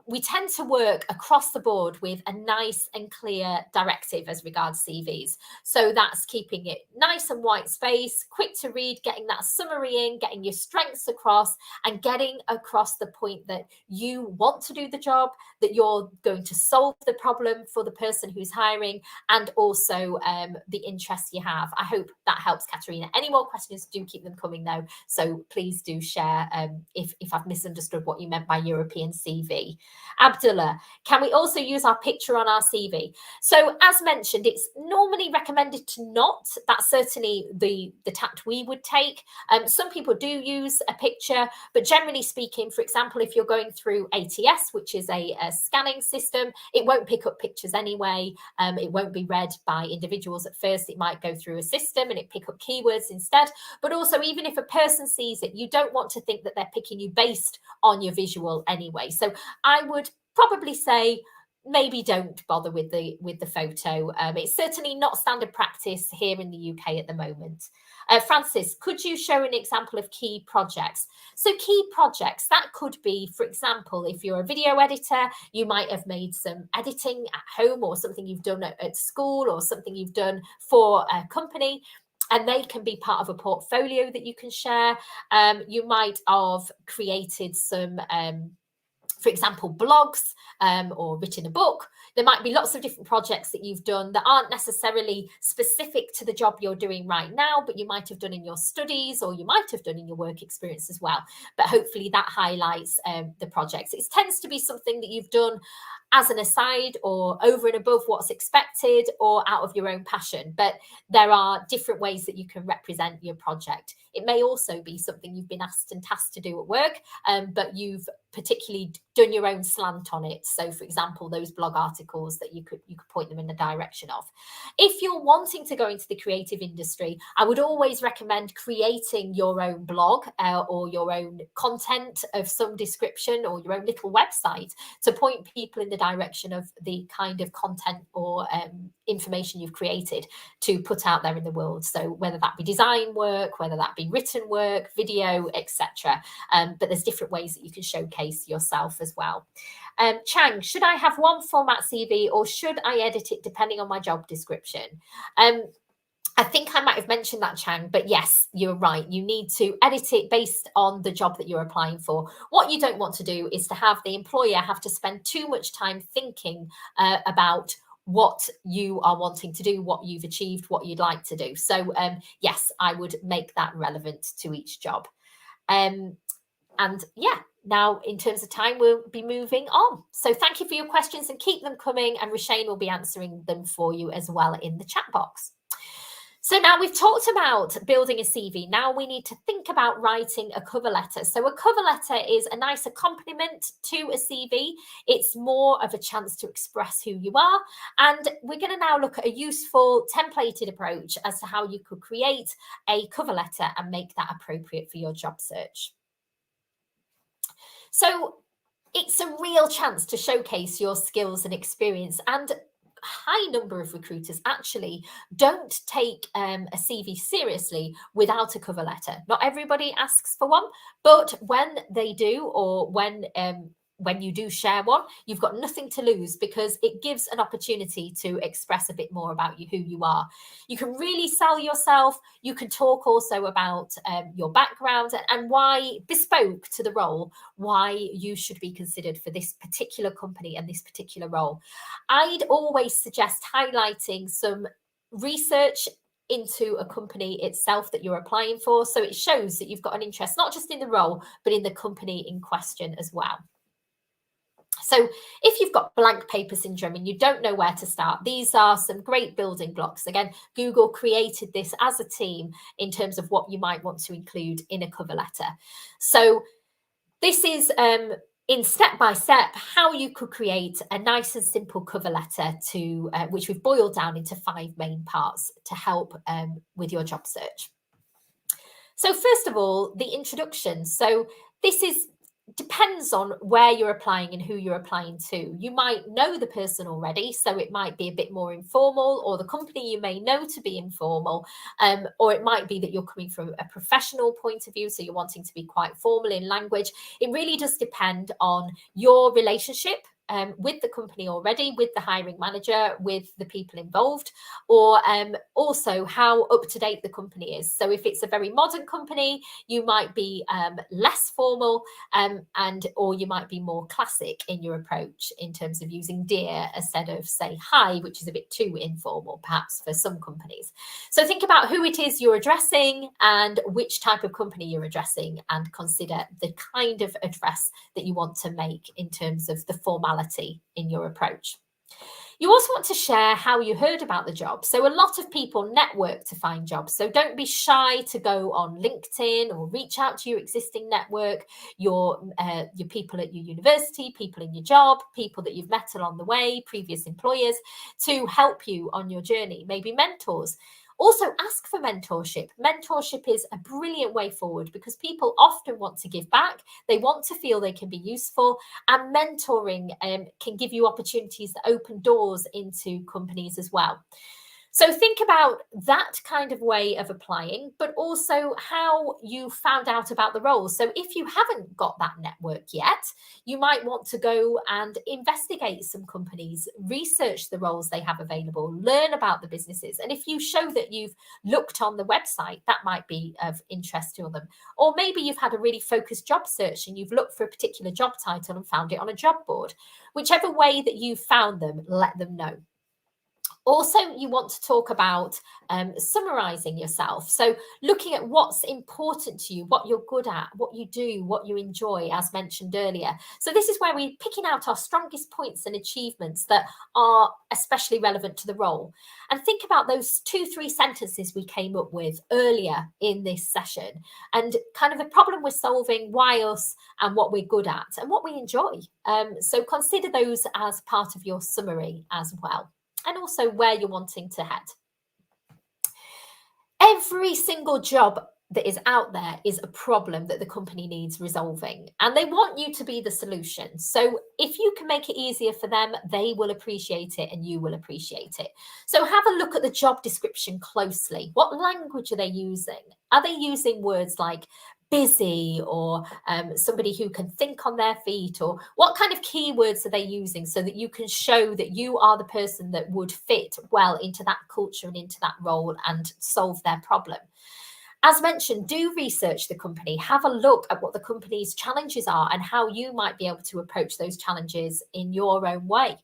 we tend to work across the board with a nice and clear directive as regards CVs. So that's keeping it nice and white space, quick to read, getting that summary in, getting your strengths across, and getting across the point that you want to do the job, that you're going to solve the problem for the person who's hiring, and also the interest you have. I hope that helps, Katerina. Any more questions, do keep them coming though. So please do share if I've misunderstood what you meant by European CV. Abdullah, can we also use our picture on our CV? So as mentioned, it's normally recommended to not. That's certainly the tact we would take. Some people do use a picture, but generally speaking, for example, if you're going through ATS, which is a scanning system, it won't pick up pictures anyway. It won't be read by individuals at first. It might go through a system and it pick up keywords instead. But also, even if a person sees it, you don't want to think that they're picking you based on your visual anyway. So I would probably say maybe don't bother with the photo. It's certainly not standard practice here in the UK at the moment. Francis, could you show an example of key projects? So key projects, that could be, for example, if you're a video editor, you might have made some editing at home or something you've done at school or something you've done for a company. And they can be part of a portfolio that you can share. You might have created some for example, blogs or written a book. There might be lots of different projects that you've done that aren't necessarily specific to the job you're doing right now, but you might have done in your studies or you might have done in your work experience as well. But hopefully that highlights the projects. It tends to be something that you've done as an aside or over and above what's expected or out of your own passion. But there are different ways that you can represent your project. It may also be something you've been asked and tasked to do at work, but you've particularly done your own slant on it. So for example, those blog articles that you could point them in the direction of. If you're wanting to go into the creative industry, I would always recommend creating your own blog or your own content of some description or your own little website to point people in the direction of the kind of content or information you've created to put out there in the world. So whether that be design work, whether that be written work, video, etc. But there's different ways that you can showcase yourself as well. Chang, should I have one format CV or should I edit it depending on my job description? I think I might have mentioned that, Chang, but yes, you're right. You need to edit it based on the job that you're applying for. What you don't want to do is to have the employer have to spend too much time thinking about what you are wanting to do, what you've achieved, what you'd like to do. So yes, I would make that relevant to each job. And yeah, now in terms of time, we'll be moving on. So thank you for your questions and keep them coming, and Roshane will be answering them for you as well in the chat box. So now we've talked about building a CV. Now we need to think about writing a cover letter. So a cover letter is a nice accompaniment to a CV. It's more of a chance to express who you are. And we're going to now look at a useful templated approach as to how you could create a cover letter and make that appropriate for your job search. So it's a real chance to showcase your skills and experience, and a high number of recruiters actually don't take a CV seriously without a cover letter. Not everybody asks for one, but when they do, or when you do share one, you've got nothing to lose because it gives an opportunity to express a bit more about you, who you are. You can really sell yourself. You can talk also about your background and why, bespoke to the role, why you should be considered for this particular company and this particular role. I'd always suggest highlighting some research into a company itself that you're applying for, so it shows that you've got an interest not just in the role but in the company in question as well. So if you've got blank paper syndrome and you don't know where to start, these are some great building blocks. Again, Google created this as a team in terms of what you might want to include in a cover letter. So this is in step by step how you could create a nice and simple cover letter to which we've boiled down into 5 main parts to help with your job search. So first of all, the introduction. So this depends on where you're applying and who you're applying to. You might know the person already, so it might be a bit more informal, or the company you may know to be informal, or it might be that you're coming from a professional point of view, so you're wanting to be quite formal in language. It really does depend on your relationship with the company already, with the hiring manager, with the people involved, or also how up to date the company is. So if it's a very modern company, you might be less formal, or you might be more classic in your approach in terms of using dear instead of, say, hi, which is a bit too informal perhaps for some companies. So think about who it is you're addressing and which type of company you're addressing, and consider the kind of address that you want to make in terms of the formality in your approach. You also want to share how you heard about the job. So a lot of people network to find jobs. So don't be shy to go on LinkedIn or reach out to your existing network, your people at your university, people in your job, people that you've met along the way, previous employers, to help you on your journey, maybe mentors. Also, ask for mentorship. Mentorship is a brilliant way forward because people often want to give back. They want to feel they can be useful, and mentoring can give you opportunities that open doors into companies as well. So think about that kind of way of applying, but also how you found out about the role. So if you haven't got that network yet, you might want to go and investigate some companies, research the roles they have available, learn about the businesses. And if you show that you've looked on the website, that might be of interest to them. Or maybe you've had a really focused job search and you've looked for a particular job title and found it on a job board. Whichever way that you've found them, let them know. Also, you want to talk about summarizing yourself. So looking at what's important to you, what you're good at, what you do, what you enjoy, as mentioned earlier. So this is where we're picking out our strongest points and achievements that are especially relevant to the role. And think about those 2-3 sentences we came up with earlier in this session, and kind of the problem we're solving, why us, and what we're good at, and what we enjoy. So consider those as part of your summary as well. And also where you're wanting to head. Every single job that is out there is a problem that the company needs resolving, and they want you to be the solution. So if you can make it easier for them, they will appreciate it and you will appreciate it. So have a look at the job description closely. What language are they using? Are they using words like busy, or somebody who can think on their feet, or what kind of keywords are they using, so that you can show that you are the person that would fit well into that culture and into that role and solve their problem. As mentioned, do research the company, have a look at what the company's challenges are and how you might be able to approach those challenges in your own way.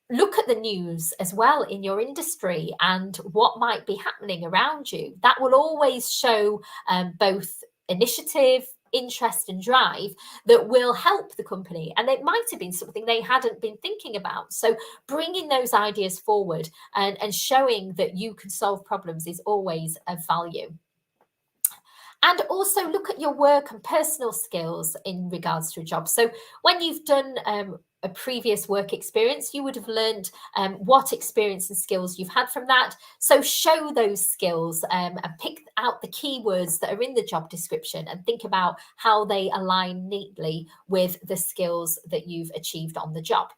Look at the news as well in your industry and what might be happening around you. That will always show both initiative, interest and drive that will help the company, and it might have been something they hadn't been thinking about. So bringing those ideas forward and showing that you can solve problems is always of value. And also look at your work and personal skills in regards to a job. So when you've done a previous work experience, you would have learned what experience and skills you've had from that. So show those skills and pick out the keywords that are in the job description and think about how they align neatly with the skills that you've achieved on the job.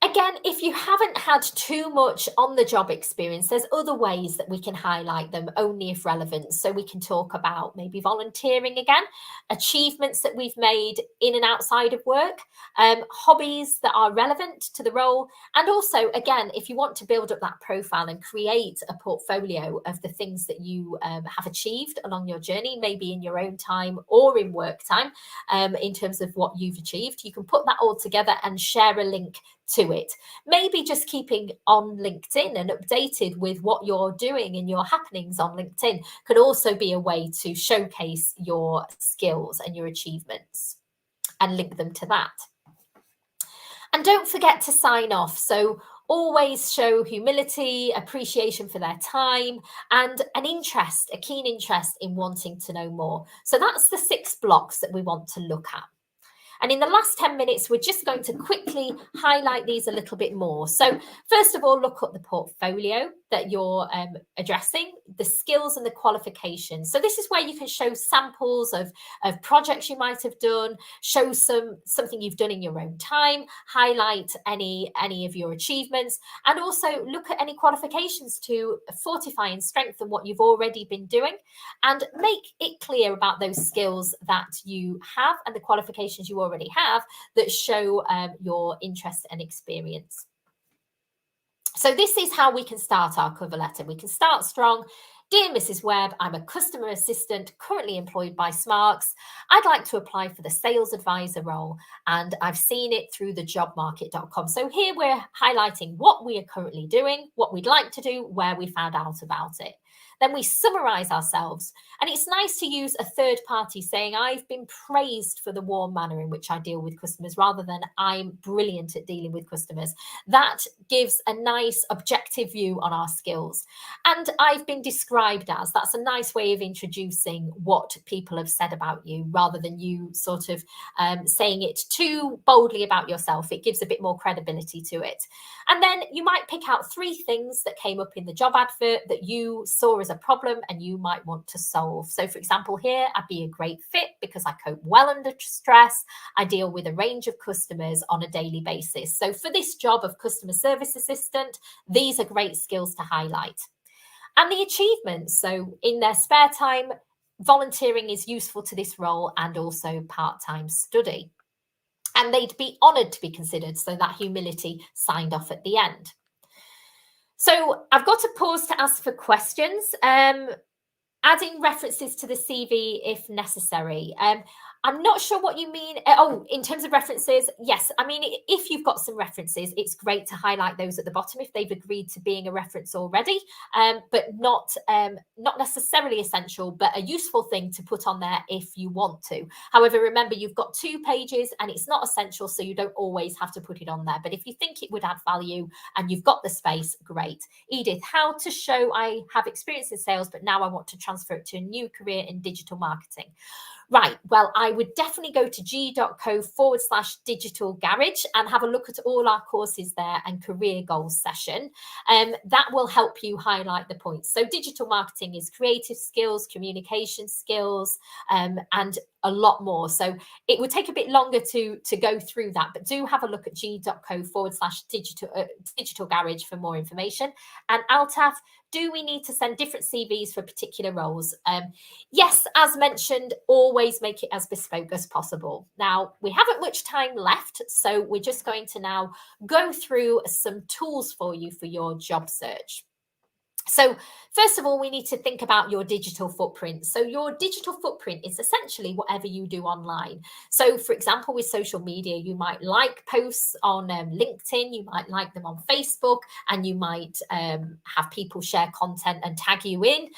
Again, if you haven't had too much on the job experience, there's other ways that we can highlight them, only if relevant. So we can talk about maybe volunteering again, achievements that we've made in and outside of work, hobbies that are relevant to the role. And also, again, if you want to build up that profile and create a portfolio of the things that you have achieved along your journey, maybe in your own time or in work time, in terms of what you've achieved, you can put that all together and share a link to it. Maybe just keeping on LinkedIn and updated with what you're doing and your happenings on LinkedIn could also be a way to showcase your skills and your achievements and link them to that. And don't forget to sign off. So always show humility, appreciation for their time, and an interest, a keen interest in wanting to know more. So that's the 6 blocks that we want to look at. And in the last 10 minutes, we're just going to quickly highlight these a little bit more. So first of all, look at the portfolio that you're addressing, the skills and the qualifications. So this is where you can show samples of projects you might have done, show something you've done in your own time, highlight any of your achievements, and also look at any qualifications to fortify and strengthen what you've already been doing, and make it clear about those skills that you have and the qualifications you already have that show your interest and experience. So this is how we can start our cover letter. We can start strong. Dear Mrs. Webb, I'm a customer assistant currently employed by Smarks. I'd like to apply for the sales advisor role, and I've seen it through the jobmarket.com. So here we're highlighting what we are currently doing, what we'd like to do, where we found out about it. Then we summarize ourselves. And it's nice to use a third party saying, I've been praised for the warm manner in which I deal with customers, rather than I'm brilliant at dealing with customers. That gives a nice objective view on our skills. And I've been described as, that's a nice way of introducing what people have said about you, rather than you sort of saying it too boldly about yourself. It gives a bit more credibility to it. And then you might pick out 3 things that came up in the job advert that you saw as a problem and you might want to solve. So for example, here, I'd be a great fit because I cope well under stress. I deal with a range of customers on a daily basis. So for this job of customer service assistant, these are great skills to highlight. And the achievements. So in their spare time, volunteering is useful to this role, and also part-time study. And they'd be honoured to be considered, so that humility signed off at the end. So I've got to pause to ask for questions, adding references to the CV if necessary. I'm not sure what you mean. Oh, in terms of references, yes. I mean, if you've got some references, it's great to highlight those at the bottom if they've agreed to being a reference already, but not necessarily essential, but a useful thing to put on there if you want to. However, remember, you've got 2 pages and it's not essential, so you don't always have to put it on there. But if you think it would add value and you've got the space, great. Edith, how to show I have experience in sales, but now I want to transfer it to a new career in digital marketing. Right, well, I would definitely go to g.co/digital garage and have a look at all our courses there and career goals session. That will help you highlight the points. So digital marketing is creative skills, communication skills, and a lot more. So it would take a bit longer to go through that, but do have a look at g.co/digital garage for more information. And Altaf, do we need to send different CVs for particular roles? Yes, as mentioned, always make it as bespoke as possible. Now, we haven't much time left, so we're just going to now go through some tools for you for your job search. So first of all, we need to think about your digital footprint. So your digital footprint is essentially whatever you do online. So for example, with social media, you might like posts on LinkedIn, you might like them on Facebook, and you might have people share content and tag you in.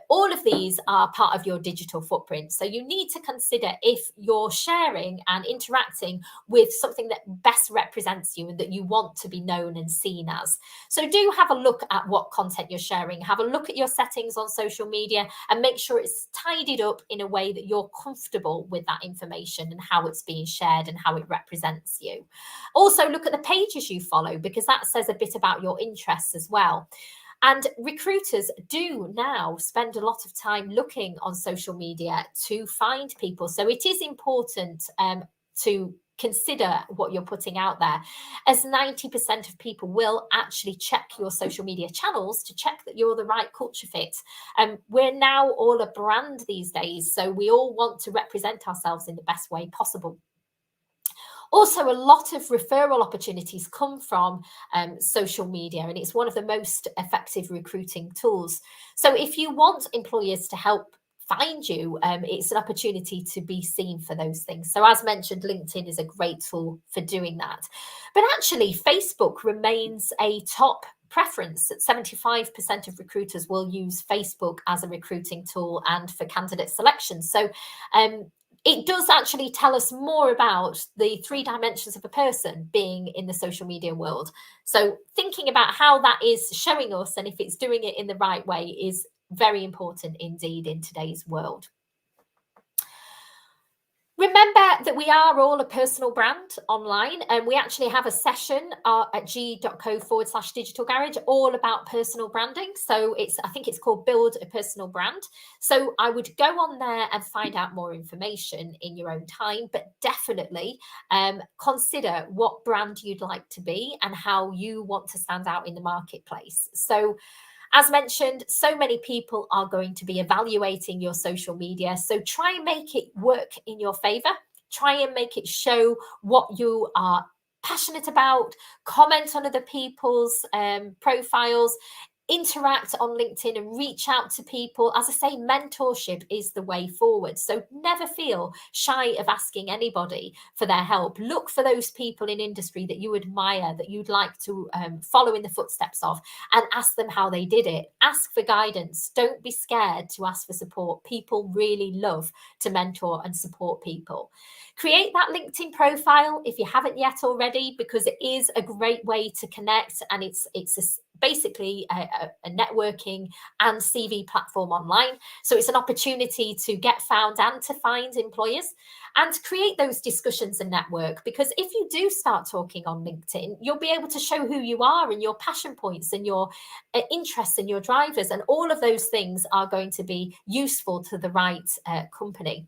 All of these are part of your digital footprint. So you need to consider if you're sharing and interacting with something that best represents you and that you want to be known and seen as. So do have a look at what content content you're sharing. Have a look at your settings on social media and make sure it's tidied up in a way that you're comfortable with that information and how it's being shared and how it represents you. Also, look at the pages you follow, because that says a bit about your interests as well. And recruiters do now spend a lot of time looking on social media to find people. So it is important to consider what you're putting out there, as 90% of people will actually check your social media channels to check that you're the right culture fit. We're now all a brand these days, so we all want to represent ourselves in the best way possible. Also, a lot of referral opportunities come from social media, and it's one of the most effective recruiting tools. So if you want employers to help find you, it's an opportunity to be seen for those things. So as mentioned, LinkedIn is a great tool for doing that. But actually, Facebook remains a top preference. 75% of recruiters will use Facebook as a recruiting tool and for candidate selection. So it does actually tell us more about the 3 dimensions of a person being in the social media world. So thinking about how that is showing us and if it's doing it in the right way is very important indeed in today's world. Remember that we are all a personal brand online, and we actually have a session at ge.co/digital garage all about personal branding. So I think it's called Build a Personal Brand. So I would go on there and find out more information in your own time, but definitely consider what brand you'd like to be and how you want to stand out in the marketplace. So as mentioned, so many people are going to be evaluating your social media. So try and make it work in your favor. Try and make it show what you are passionate about. Comment on other people's profiles. Interact on LinkedIn and reach out to people. As I say, mentorship is the way forward. So never feel shy of asking anybody for their help. Look for those people in industry that you admire, that you'd like to follow in the footsteps of, and ask them how they did it. Ask for guidance. Don't be scared to ask for support. People really love to mentor and support people. Create that LinkedIn profile if you haven't yet already, because it is a great way to connect, and it's basically a networking and CV platform online. So it's an opportunity to get found and to find employers and create those discussions and network, because if you do start talking on LinkedIn, you'll be able to show who you are and your passion points and your interests and your drivers, and all of those things are going to be useful to the right company.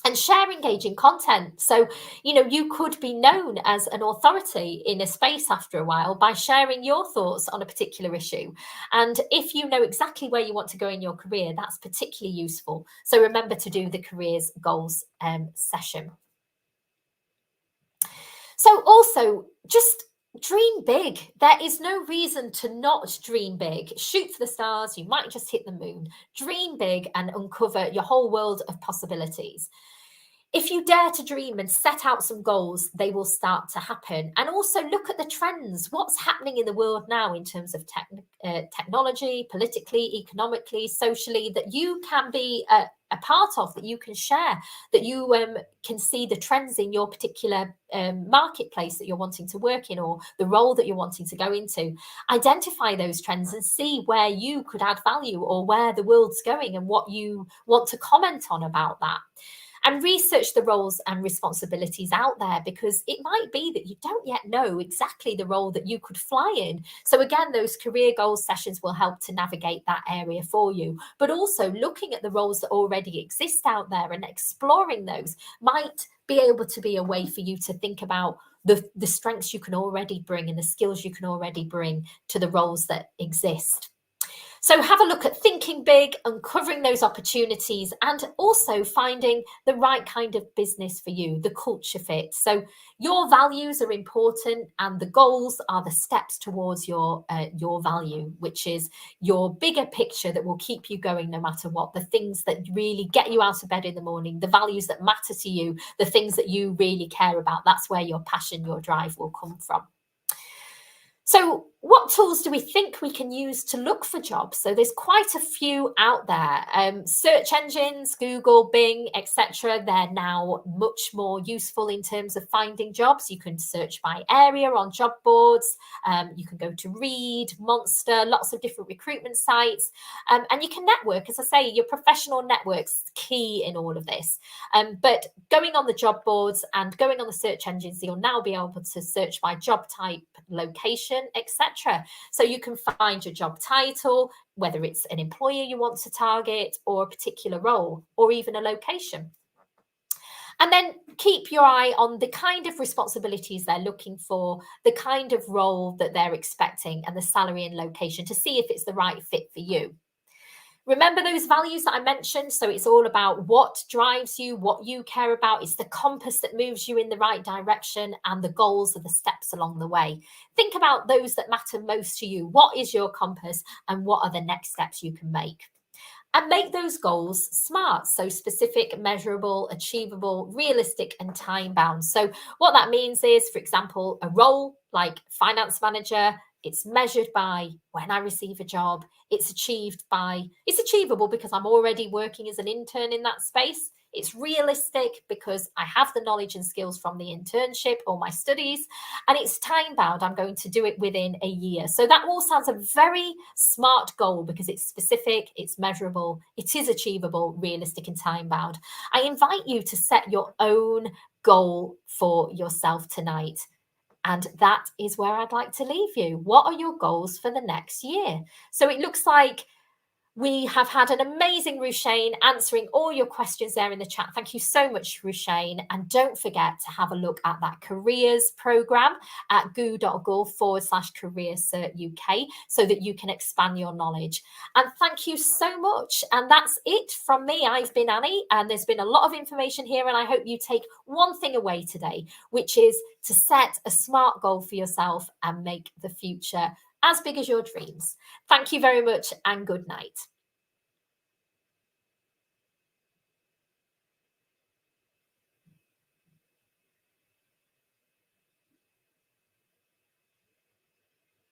And share engaging content. So, you could be known as an authority in a space after a while by sharing your thoughts on a particular issue. And if you know exactly where you want to go in your career, that's particularly useful. So remember to do the careers goals session. So also, just dream big. There is no reason to not dream big. Shoot for the stars. You might just hit the moon. Dream big and uncover your whole world of possibilities. If you dare to dream and set out some goals, they will start to happen. And also look at the trends. What's happening in the world now in terms of technology, politically, economically, socially, that you can be a part of, that you can share, that you can see the trends in your particular marketplace that you're wanting to work in, or the role that you're wanting to go into. Identify those trends and see where you could add value, or where the world's going and what you want to comment on about that. And research the roles and responsibilities out there, because it might be that you don't yet know exactly the role that you could fly in. So again, those career goals sessions will help to navigate that area for you. But also looking at the roles that already exist out there and exploring those might be able to be a way for you to think about the strengths you can already bring and the skills you can already bring to the roles that exist. So have a look at thinking big, uncovering those opportunities, and also finding the right kind of business for you, the culture fit. So your values are important, and the goals are the steps towards your value, which is your bigger picture that will keep you going no matter what, the things that really get you out of bed in the morning, the values that matter to you, the things that you really care about. That's where your passion, your drive will come from. So what tools do we think we can use to look for jobs? So there's quite a few out there. Search engines, Google, Bing, etc. They're now much more useful in terms of finding jobs. You can search by area on job boards. You can go to Reed, Monster, lots of different recruitment sites. And you can network. As I say, your professional network's key in all of this. But going on the job boards and going on the search engines, you'll now be able to search by job type, location, etc. So you can find your job title, whether it's an employer you want to target or a particular role or even a location. And then keep your eye on the kind of responsibilities they're looking for, the kind of role that they're expecting, and the salary and location to see if it's the right fit for you. Remember those values that I mentioned? So it's all about what drives you, what you care about. It's the compass that moves you in the right direction, and the goals are the steps along the way. Think about those that matter most to you. What is your compass, and what are the next steps you can make? And make those goals SMART, so specific, measurable, achievable, realistic, and time bound. So what that means is, for example, a role like finance manager, it's measured by when I receive a job. It's achievable because I'm already working as an intern in that space. It's realistic because I have the knowledge and skills from the internship or my studies, and it's time bound. I'm going to do it within a year. So that all sounds a very smart goal because it's specific, it's measurable, it is achievable, realistic, and time bound. I invite you to set your own goal for yourself tonight. And that is where I'd like to leave you. What are your goals for the next year? So it looks like we have had an amazing Rushane answering all your questions there in the chat. Thank you so much, Rushane. And don't forget to have a look at that careers program at goo.gov/careersuk so that you can expand your knowledge. And thank you so much. And that's it from me. I've been Annie, and there's been a lot of information here. And I hope you take one thing away today, which is to set a SMART goal for yourself and make the future as big as your dreams. Thank you very much, and good night.